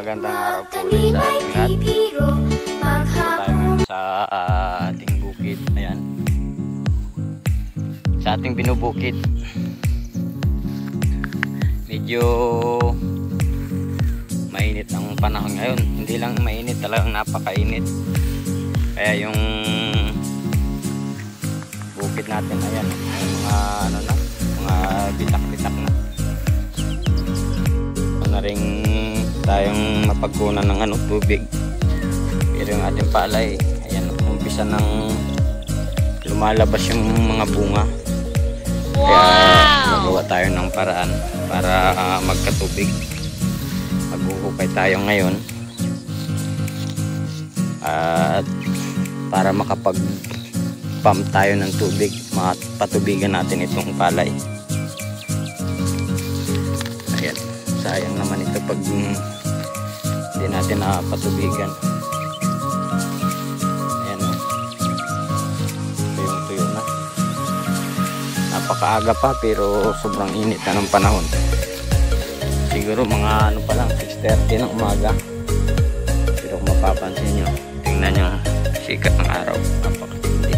Magandang araw po ulit sa ating lahat. Dito tayo ngayon sa ating bukid. Ayan. Sa ating binubukid. Medyo mainit ang panahon ngayon. Hindi lang mainit, talagang napakainit. Kaya yung bukid natin, ayan, mga ano na, mga bitak-bitak na. Na rin tayong mapagkunan ng tubig. Pero yung ating palay, ayan, umpisa nang lumalabas yung mga bunga. Kaya magawa tayo ng paraan para magkatubig. Maghuhukay tayo ngayon at para makapag-pump tayo ng tubig, mapatubigan natin itong palay. Ayan, sayang naman ito pag hindi natin napatubigan. Ayan, tuyong-tuyo na. Napakaaga pa pero sobrang init na ng panahon. Siguro mga pa lang 6:30 ng umaga. Pero kung mapapansin nyo, tingnan nyo sikat ng araw, napakatindi.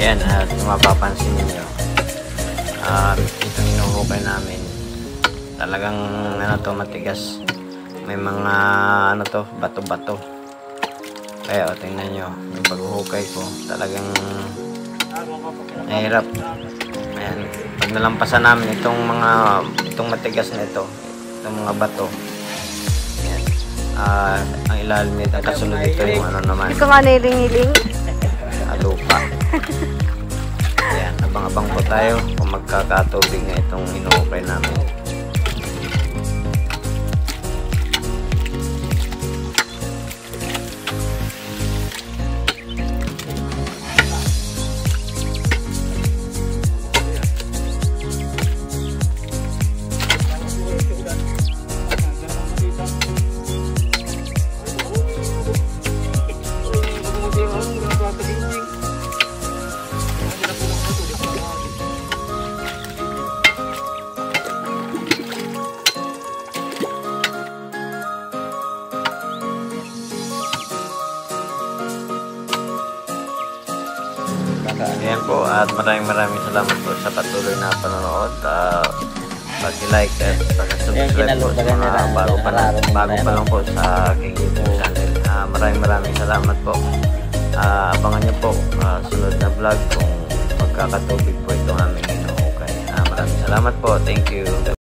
Ayan, at mapapansin niyo, itong inuhukay namin talagang matigas, may mga bato-bato. Kaya tingnan nyo yung paghuhukay ko, talagang mahirap. Ayan, pag nalampasan namin itong matigas na itong mga bato, ayan, ang ilalim nito, kasunod ito yung naman, ito nga niling-iling lupa. Ayan, abang-abang po tayo kung magkakatubig na itong inuukay namin. Ayan po, at maraming salamat po sa patuloy na panonood. Pag-like at pag-subscribe po sa mga bago pa lang po sa aking YouTube channel. Maraming salamat po. Abangan nyo po sunod na vlog kung magkakatubig po itong aming inuukay. Maraming salamat po. Thank you.